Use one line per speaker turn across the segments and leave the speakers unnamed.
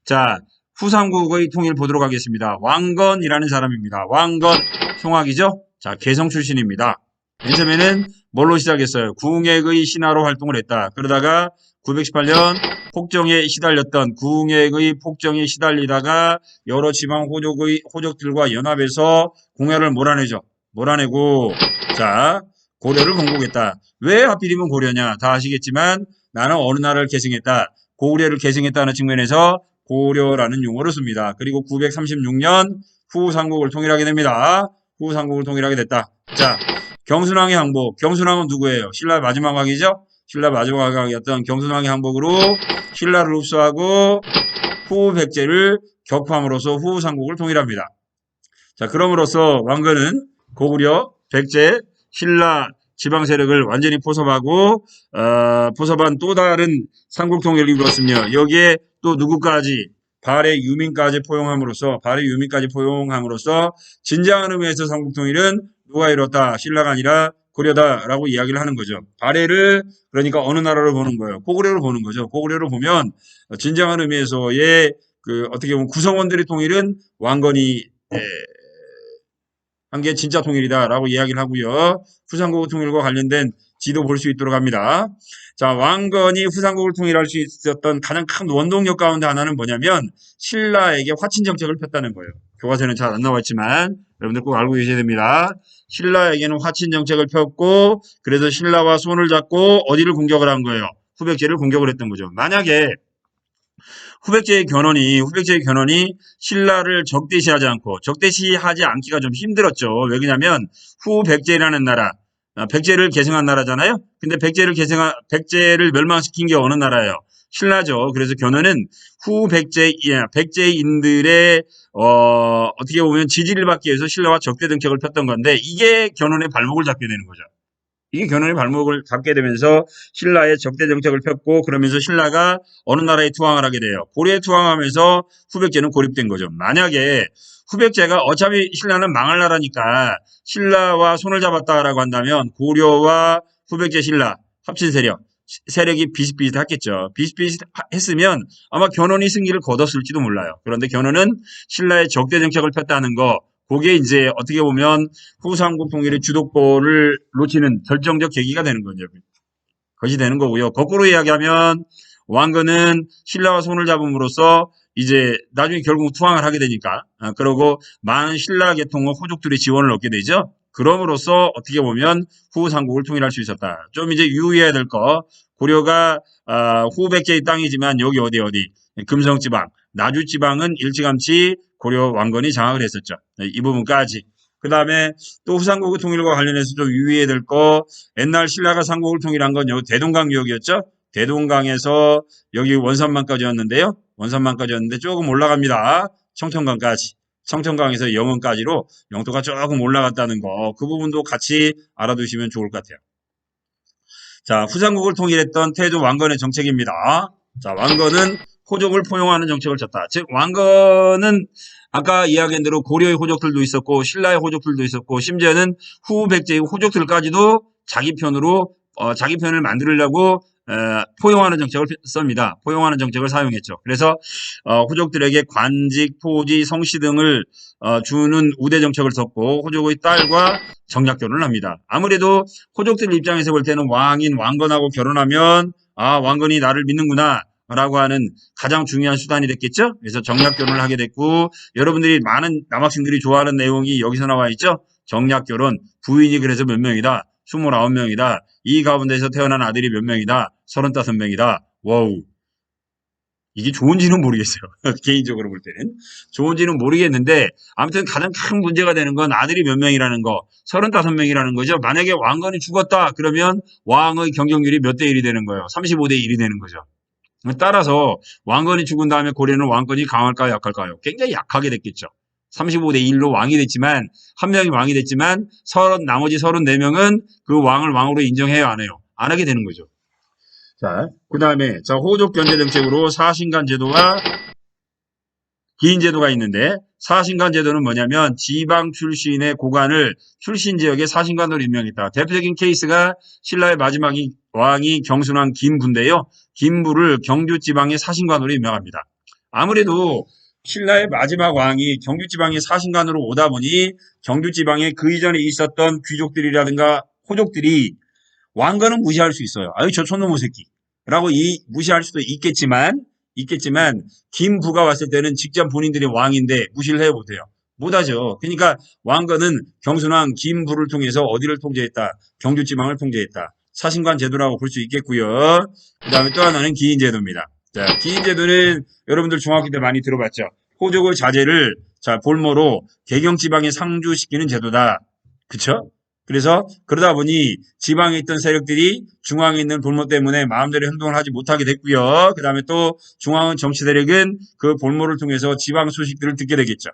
자, 후삼국의 통일 보도록 하겠습니다. 왕건이라는 사람입니다. 왕건, 송악이죠? 자, 개성 출신입니다. 맨 처음에는 뭘로 시작했어요? 궁액의 신하로 활동을 했다. 그러다가 918년 폭정에 시달렸던 궁액의 폭정에 시달리다가 여러 지방 호족들과 연합해서 공야를 몰아내죠. 몰아내고, 자, 고려를 건국했다. 왜 하필이면 고려냐? 다 아시겠지만 나는 어느 나라를 계승했다. 고구려를 계승했다는 측면에서 고려라는 용어를 씁니다. 그리고 936년 후삼국을 통일하게 됩니다. 후삼국을 통일하게 됐다. 자, 경순왕의 항복. 경순왕은 누구예요? 신라의 마지막 왕이죠? 신라 마지막 왕이었던 경순왕의 항복으로 신라를 흡수하고 후백제를 격파함으로써 후삼국을 통일합니다. 자, 그럼으로써 왕건은 고구려, 백제, 신라 지방 세력을 완전히 포섭하고 포섭한 또 다른 삼국 통일을 이루었으며 여기에 또 누구까지 발해 유민까지 포용함으로써 진정한 의미에서 삼국 통일은 누가 이뤘다? 신라가 아니라 고려다라고 이야기를 하는 거죠. 발해를 그러니까 어느 나라로 보는 거예요? 고구려로 보는 거죠. 고구려로 보면 진정한 의미에서의 그 어떻게 보면 구성원들의 통일은 왕건이 한 게 진짜 통일이다라고 이야기를 하고요. 후삼국 통일과 관련된 지도 볼 수 있도록 합니다. 자, 왕건이 후삼국을 통일할 수 있었던 가장 큰 원동력 가운데 하나는 뭐냐면 신라에게 화친 정책을 폈다는 거예요. 교과서에는 잘 안 나와 있지만 여러분들 꼭 알고 계셔야 됩니다. 신라에게는 화친 정책을 폈고 그래서 신라와 손을 잡고 어디를 공격을 한 거예요? 후백제를 공격을 했던 거죠. 만약에 후백제의 견훤이 신라를 적대시하지 않기가 좀 힘들었죠. 왜 그러냐면 후백제라는 나라, 백제를 계승한 나라잖아요. 근데 백제를 멸망시킨 게 어느 나라예요? 신라죠. 그래서 견훤은 백제인들의 어떻게 보면 지지를 받기 위해서 신라와 적대 정책을 폈던 건데 이게 견훤의 발목을 잡게 되는 거죠. 이게 견훤의 발목을 잡게 되면서 신라의 적대 정책을 폈고 그러면서 신라가 어느 나라에 투항을 하게 돼요. 고려에 투항하면서 후백제는 고립된 거죠. 만약에 후백제가 어차피 신라는 망할 나라니까 신라와 손을 잡았다라고 한다면 고려와 후백제 신라 합친 세력이 비슷비슷했겠죠. 비슷비슷했으면 아마 견훤이 승리를 거뒀을지도 몰라요. 그런데 견훤은 신라의 적대 정책을 폈다는 거 그게 이제 어떻게 보면 후삼국 통일의 주도권을 놓치는 결정적 계기가 되는 거죠. 것이 되는 거고요. 거꾸로 이야기하면 왕건은 신라와 손을 잡음으로써 이제 나중에 결국 투항을 하게 되니까 그러고 많은 신라 계통의 호족들의 지원을 얻게 되죠. 그럼으로써 어떻게 보면 후삼국을 통일할 수 있었다. 좀 이제 유의해야 될 거. 고려가 후백제의 땅이지만 여기 어디 금성지방, 나주지방은 일찌감치 고려 왕건이 장악을 했었죠. 이 부분까지. 그 다음에 또 후삼국의 통일과 관련해서 좀 유의해야 될 거, 옛날 신라가 삼국을 통일한 건 여기 대동강 유역이었죠. 대동강에서 여기 원산만까지였는데요. 조금 올라갑니다. 청천강까지. 청천강에서 영흥까지로 영토가 조금 올라갔다는 거, 그 부분도 같이 알아두시면 좋을 것 같아요. 자, 후삼국을 통일했던 태조 왕건의 정책입니다. 자, 왕건은 호족을 포용하는 정책을 쳤다. 즉, 왕건은 아까 이야기한 대로 고려의 호족들도 있었고, 신라의 호족들도 있었고, 심지어는 후백제의 호족들까지도 자기 편을 만들려고 포용하는 정책을 씁니다. 포용하는 정책을 사용했죠. 그래서 호족들에게 관직, 토지, 성씨 등을 주는 우대 정책을 썼고 호족의 딸과 정략 결혼을 합니다. 아무래도 호족들 입장에서 볼 때는 왕인 왕건하고 결혼하면 왕건이 나를 믿는구나 라고 하는 가장 중요한 수단이 됐겠죠. 그래서 정략 결혼을 하게 됐고 여러분들이 많은 남학생들이 좋아하는 내용이 여기서 나와 있죠. 정략 결혼 부인이 그래서 몇 명이다. 29명이다. 이 가운데서 태어난 아들이 몇 명이다. 35명이다. 와우. 이게 좋은지는 모르겠어요. 개인적으로 볼 때는. 좋은지는 모르겠는데 아무튼 가장 큰 문제가 되는 건 아들이 몇 명이라는 거. 35명이라는 거죠. 만약에 왕건이 죽었다 그러면 왕의 경쟁률이 몇 대 1이 되는 거예요. 35대 1이 되는 거죠. 따라서 왕건이 죽은 다음에 고려는 왕건이 강할까요? 약할까요? 굉장히 약하게 됐겠죠. 35대 1로 왕이 됐지만 한 명이 왕이 됐지만 나머지 34명은 그 왕을 왕으로 인정해요 안 해요? 안 하게 되는 거죠. 자, 그다음에 호족 견제 정책으로 사신간 제도와 기인 제도가 있는데 사신관 제도는 뭐냐면 지방 출신의 고관을 출신 지역의 사신관으로 임명했다. 대표적인 케이스가 신라의 마지막 왕이 경순왕 김부인데요. 김부를 경주 지방의 사신관으로 임명합니다. 아무래도 신라의 마지막 왕이 경주지방의 사신관으로 오다 보니 경주지방에 그 이전에 있었던 귀족들이라든가 호족들이 왕건은 무시할 수 있어요. 아유, 저 촌놈의 새끼. 라고 무시할 수도 있겠지만, 김부가 왔을 때는 직접 본인들이 왕인데 무시를 해 못해요. 못하죠. 그러니까 왕건은 경순왕 김부를 통해서 어디를 통제했다? 경주지방을 통제했다. 사신관 제도라고 볼 수 있겠고요. 그 다음에 또 하나는 기인제도입니다. 자, 기인제도는 여러분들 중학교 때 많이 들어봤죠. 호족의 자제를 볼모로 개경지방에 상주시키는 제도다. 그쵸? 그래서 그러다 보니 지방에 있던 세력들이 중앙에 있는 볼모 때문에 마음대로 행동을 하지 못하게 됐고요. 그 다음에 또 중앙의 정치 세력은 그 볼모를 통해서 지방 소식들을 듣게 되겠죠.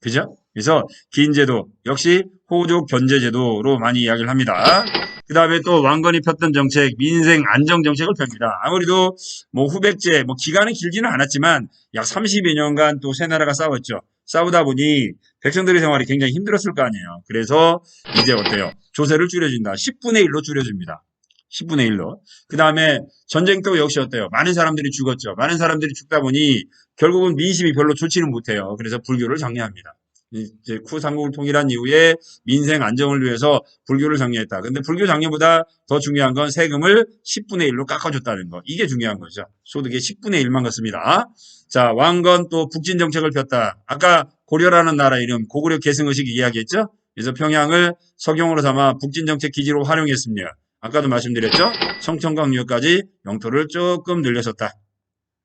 그죠? 그래서 기인제도 역시 호족 견제제도로 많이 이야기를 합니다. 그 다음에 또 왕건이 폈던 정책, 민생 안정 정책을 펴니다. 아무래도 뭐 후백제, 뭐 기간은 길지는 않았지만 약 30여 년간 또 세 나라가 싸웠죠. 싸우다 보니 백성들의 생활이 굉장히 힘들었을 거 아니에요. 그래서 이제 어때요? 조세를 줄여준다. 10분의 1로 줄여줍니다. 10분의 1로. 그 다음에 전쟁도 역시 어때요? 많은 사람들이 죽었죠. 많은 사람들이 죽다 보니 결국은 민심이 별로 좋지는 못해요. 그래서 불교를 정리합니다. 이제 쿠삼국을 통일한 이후에 민생 안정을 위해서 불교를 정리했다. 근데 불교 정리보다 더 중요한 건 세금을 10분의 1로 깎아줬다는 거. 이게 중요한 거죠. 소득의 10분의 1만 걷습니다. 자, 왕건 또 북진 정책을 폈다. 아까 고려라는 나라 이름 고구려 계승의식 이야기했죠? 그래서 평양을 서경으로 삼아 북진 정책 기지로 활용했습니다. 아까도 말씀드렸죠? 청천강유역까지 영토를 조금 늘렸었다.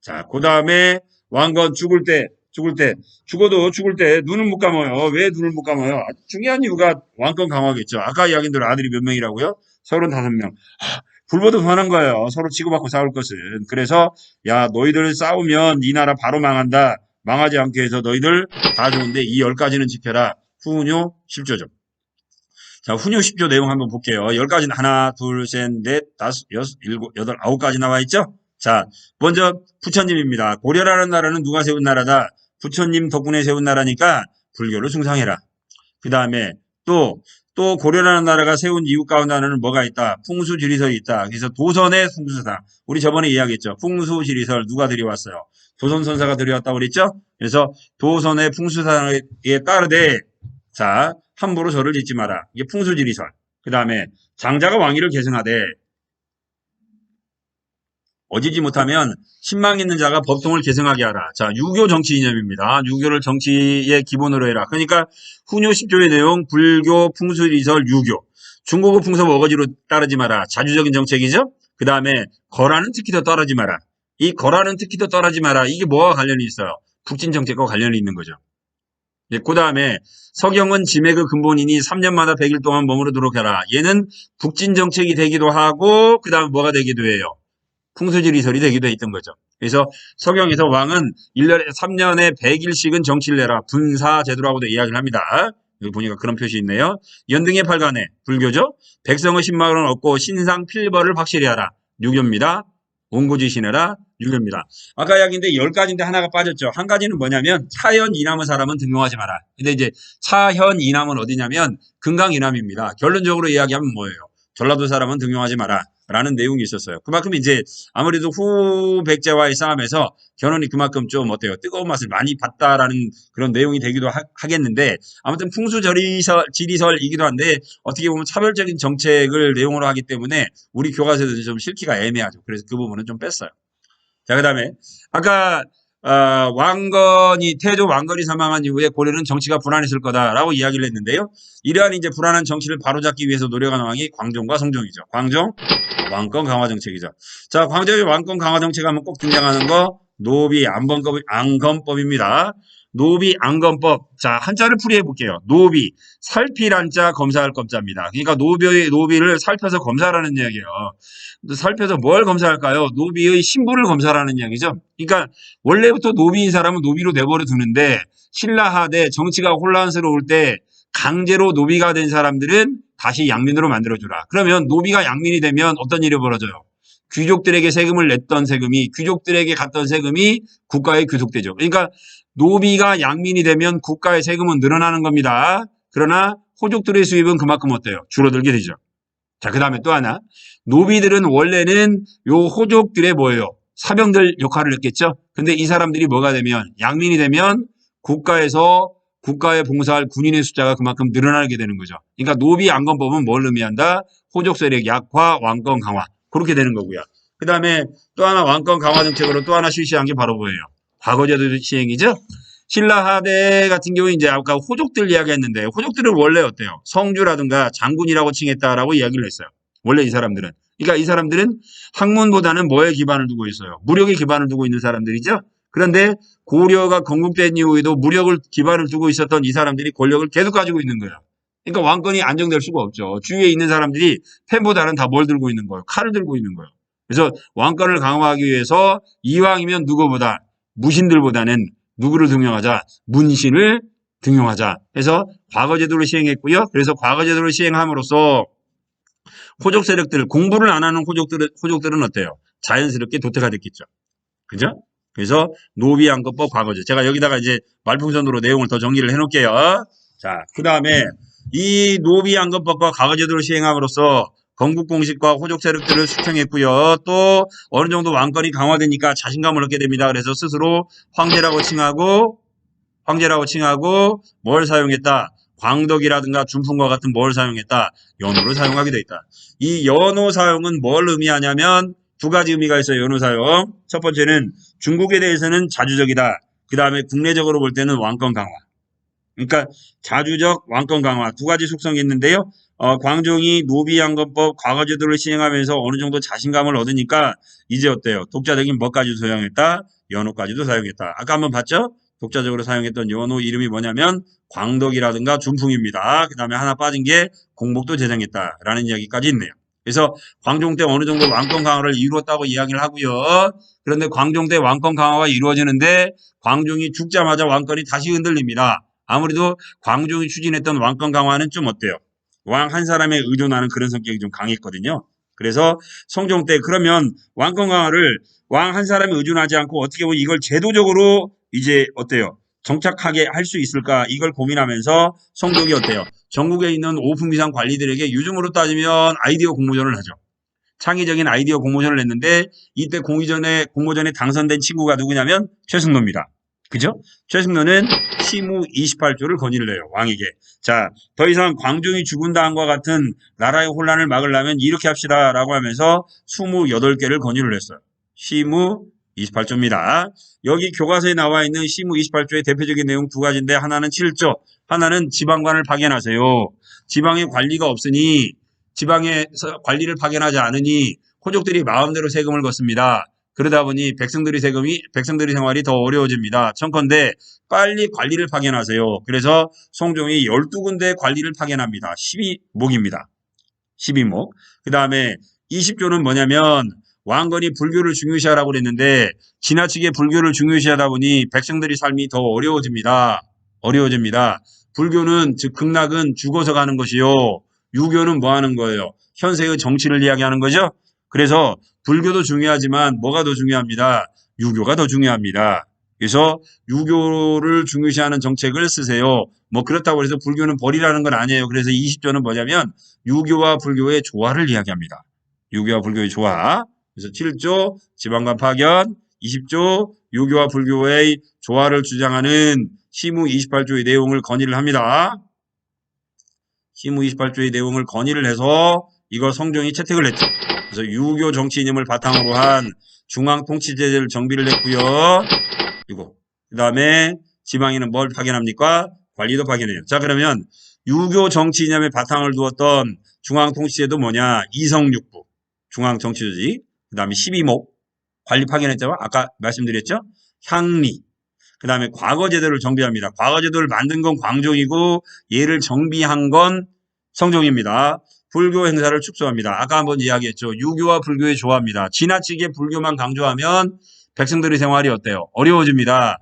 자, 그 다음에 왕건 죽을 때 눈은 못 감아요. 왜 눈을 못 감아요? 중요한 이유가 왕권 강화겠죠. 아까 이야기한 대로 아들이 몇 명이라고요? 35명. 불보듯 화난 거예요. 서로 치고받고 싸울 것은. 그래서 야, 너희들 싸우면 이 나라 바로 망한다. 망하지 않게 해서 너희들 다 좋은데 이 10가지는 지켜라. 후뉴 10조죠. 자, 훈요 10조 내용 한번 볼게요. 10가지는 하나, 둘, 셋, 넷, 다섯, 여섯, 일곱, 여덟, 9가지 나와 있죠? 자, 먼저 부처님입니다. 고려라는 나라는 누가 세운 나라다? 부처님 덕분에 세운 나라니까 불교를 숭상해라. 그 다음에 또 고려라는 나라가 세운 이유 가운데 하나는 뭐가 있다? 풍수지리설이 있다. 그래서 도선의 풍수상. 우리 저번에 이야기했죠. 풍수지리설 누가 들여왔어요? 조선선사가 들여왔다고 그랬죠? 그래서 도선의 풍수상에 따르되 자, 함부로 절을 짓지 마라. 이게 풍수지리설. 그 다음에 장자가 왕위를 계승하되 어지지 못하면 신망 있는 자가 법통을 계승하게 하라. 자, 유교 정치 이념입니다. 유교를 정치의 기본으로 해라. 그러니까 훈요 10조의 내용 불교, 풍수지리설, 유교. 중국어 풍습 어거지로 따르지 마라. 자주적인 정책이죠. 그 다음에 거라는 특히 더 따르지 마라. 이 거라는 특히 더 따르지 마라. 이게 뭐와 관련이 있어요? 북진 정책과 관련이 있는 거죠. 그 다음에 서경은 지맥의 근본이니 3년마다 100일 동안 머무르도록 해라. 얘는 북진 정책이 되기도 하고 그 다음 뭐가 되기도 해요. 풍수지리설이 되기도 했던 거죠. 그래서 서경에서 왕은 3년에 100일씩은 정치를 내라. 분사제도라고도 이야기를 합니다. 여기 보니까 그런 표시 있네요. 연등의 8간에 불교죠. 백성의 신망을 얻고 신상 필벌을 확실히 하라. 유교입니다. 온고지신해라. 유교입니다. 아까 이야기인데 10가지인데 하나가 빠졌죠. 한 가지는 뭐냐면 차현 이남의 사람은 등용하지 마라. 근데 이제 차현 이남은 어디냐면 금강 이남입니다. 결론적으로 이야기하면 뭐예요? 전라도 사람은 등용하지 마라. 라는 내용이 있었어요. 그만큼 이제 아무래도 후백제와의 싸움에서 견훤이 그만큼 좀 어때요? 뜨거운 맛을 많이 봤다라는 그런 내용이 되기도 하겠는데 아무튼 풍수지리설이기도 한데 어떻게 보면 차별적인 정책을 내용으로 하기 때문에 우리 교과서에도 좀 실기가 애매하죠. 그래서 그 부분은 좀 뺐어요. 자, 그 다음에 아까 태조 왕건이 사망한 이후에 고려는 정치가 불안했을 거다라고 이야기를 했는데요. 이러한 이제 불안한 정치를 바로잡기 위해서 노력한 왕이 광종과 성종이죠. 광종 왕권 강화 정책이죠. 자, 광종의 왕권 강화 정책 하면 꼭 등장하는 거 노비 안건법입니다. 노비 안건법. 자, 한자를 풀이해 볼게요. 노비 살필한 자 검사할 검자입니다. 그러니까 노비를 살펴서 검사라는 이야기예요. 살펴서 뭘 검사할까요? 노비의 신분을 검사라는 이야기죠. 그러니까 원래부터 노비인 사람은 노비로 내버려 두는데 신라하되 정치가 혼란스러울 때 강제로 노비가 된 사람들은 다시 양민으로 만들어주라. 그러면 노비가 양민이 되면 어떤 일이 벌어져요? 귀족들에게 세금을 냈던 세금이 귀족들에게 갔던 세금이 국가에 귀속되죠. 그러니까 노비가 양민이 되면 국가의 세금은 늘어나는 겁니다. 그러나 호족들의 수입은 그만큼 어때요? 줄어들게 되죠. 자, 그 다음에 또 하나. 노비들은 원래는 요 호족들의 뭐예요? 사병들 역할을 했겠죠? 근데 이 사람들이 뭐가 되면, 양민이 되면 국가에 봉사할 군인의 숫자가 그만큼 늘어나게 되는 거죠. 그러니까 노비안건법은 뭘 의미한다? 호족 세력 약화, 왕권 강화. 그렇게 되는 거고요. 그 다음에 또 하나 왕권 강화 정책으로 또 하나 실시한 게 바로 뭐예요? 과거제도 시행이죠? 신라 하대 같은 경우에 이제 아까 호족들 이야기했는데, 호족들은 원래 어때요? 성주라든가 장군이라고 칭했다라고 이야기를 했어요. 원래 이 사람들은. 그러니까 이 사람들은 학문보다는 뭐에 기반을 두고 있어요? 무력에 기반을 두고 있는 사람들이죠? 그런데 고려가 건국된 이후에도 무력을 기반을 두고 있었던 이 사람들이 권력을 계속 가지고 있는 거예요. 그러니까 왕권이 안정될 수가 없죠. 주위에 있는 사람들이 펜보다는 다 뭘 들고 있는 거예요? 칼을 들고 있는 거예요. 그래서 왕권을 강화하기 위해서 이왕이면 누구보다, 무신들보다는 누구를 등용하자? 문신을 등용하자. 해서 과거제도를 시행했고요. 그래서 과거제도를 시행함으로써 호족 세력들, 공부를 안 하는 호족들은 어때요? 자연스럽게 도태가 됐겠죠. 그죠? 그래서 노비안건법 과거제. 제가 여기다가 이제 말풍선으로 내용을 더 정리를 해놓을게요. 자, 그 다음에 이 노비안건법과 과거제도를 시행함으로써 건국공식과 호족 세력들을 수평했고요. 또 어느 정도 왕권이 강화되니까 자신감을 얻게 됩니다. 그래서 스스로 황제라고 칭하고 뭘 사용했다? 광덕이라든가 준풍과 같은 뭘 사용했다? 연호를 사용하게 돼 있다. 이 연호 사용은 뭘 의미하냐면 두 가지 의미가 있어요. 연호 사용. 첫 번째는 중국에 대해서는 자주적이다. 그 다음에 국내적으로 볼 때는 왕권 강화. 그러니까 자주적, 왕권 강화 두 가지 속성이 있는데요. 광종이 노비양건법 과거제도를 시행하면서 어느 정도 자신감을 얻으니까 이제 어때요? 독자적인 뭐까지도 사용했다? 연호까지도 사용했다. 아까 한번 봤죠? 독자적으로 사용했던 연호 이름이 뭐냐면 광덕이라든가 준풍입니다. 그 다음에 하나 빠진 게 공복도 제정했다라는 이야기까지 있네요. 그래서 광종 때 어느 정도 왕권 강화를 이루었다고 이야기를 하고요. 그런데 광종 때 왕권 강화가 이루어지는데 광종이 죽자마자 왕권이 다시 흔들립니다. 아무래도 광종이 추진했던 왕권 강화는 좀 어때요? 왕 한 사람에 의존하는 그런 성격이 좀 강했거든요. 그래서 성종 때 그러면 왕권 강화를 왕 한 사람에 의존하지 않고 어떻게 보면 이걸 제도적으로 이제 어때요? 정착하게 할 수 있을까? 이걸 고민하면서 성종이 어때요? 전국에 있는 오품기상 관리들에게 요즘으로 따지면 아이디어 공모전을 하죠. 창의적인 아이디어 공모전을 했는데 이때 공모전에 당선된 친구가 누구냐면 최승로입니다. 그죠? 최승로는 시무 28조를 건의를 해요. 왕에게. 자, 더 이상 광종이 죽은 다음과 같은 나라의 혼란을 막으려면 이렇게 합시다라고 하면서 28개를 건의를 했어요. 시무 28조입니다. 여기 교과서에 나와 있는 시무 28조의 대표적인 내용 두 가지인데 하나는 7조, 하나는 지방관을 파견하세요. 지방에 관리가 없으니 지방에서 관리를 파견하지 않으니 호족들이 마음대로 세금을 걷습니다. 그러다 보니 백성들의 생활이 더 어려워집니다. 청컨대 빨리 관리를 파견하세요. 그래서 성종이 12군데 관리를 파견합니다. 12목입니다. 12목. 그 다음에 20조는 뭐냐면 왕건이 불교를 중요시하라고 그랬는데 지나치게 불교를 중요시하다 보니 백성들의 삶이 더 어려워집니다. 불교는 즉 극락은 죽어서 가는 것이요. 유교는 뭐 하는 거예요? 현세의 정치를 이야기하는 거죠. 그래서 불교도 중요하지만 뭐가 더 중요합니다. 유교가 더 중요합니다. 그래서 유교를 중요시하는 정책을 쓰세요. 뭐 그렇다고 해서 불교는 버리라는 건 아니에요. 그래서 20조는 뭐냐면 유교와 불교의 조화를 이야기합니다. 유교와 불교의 조화. 그래서 7조 지방관 파견, 20조 유교와 불교의 조화를 주장하는 시무 28조의 내용을 건의를 합니다. 시무 28조의 내용을 건의를 해서 이거 성종이 채택을 했죠. 그래서 유교 정치 이념을 바탕으로 한 중앙통치제를 정비를 했고요. 그리고 그 다음에 지방에는 뭘 파견합니까? 관리도 파견해요. 자, 그러면 유교 정치 이념에 바탕을 두었던 중앙통치제도 뭐냐? 이성육부, 중앙정치조직. 그 다음에 12목, 관리 파견했죠. 아까 말씀드렸죠. 향리. 그 다음에 과거제도를 정비합니다. 과거제도를 만든 건 광종이고 얘를 정비한 건 성종입니다. 불교 행사를 축소합니다. 아까 한번 이야기했죠. 유교와 불교의 조화입니다. 지나치게 불교만 강조하면 백성들의 생활이 어때요? 어려워집니다.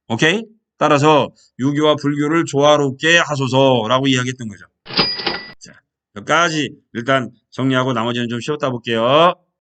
오케이? 따라서 유교와 불교를 조화롭게 하소서라고 이야기했던 거죠. 자, 여기까지 일단 정리하고 나머지는 좀 쉬었다 볼게요.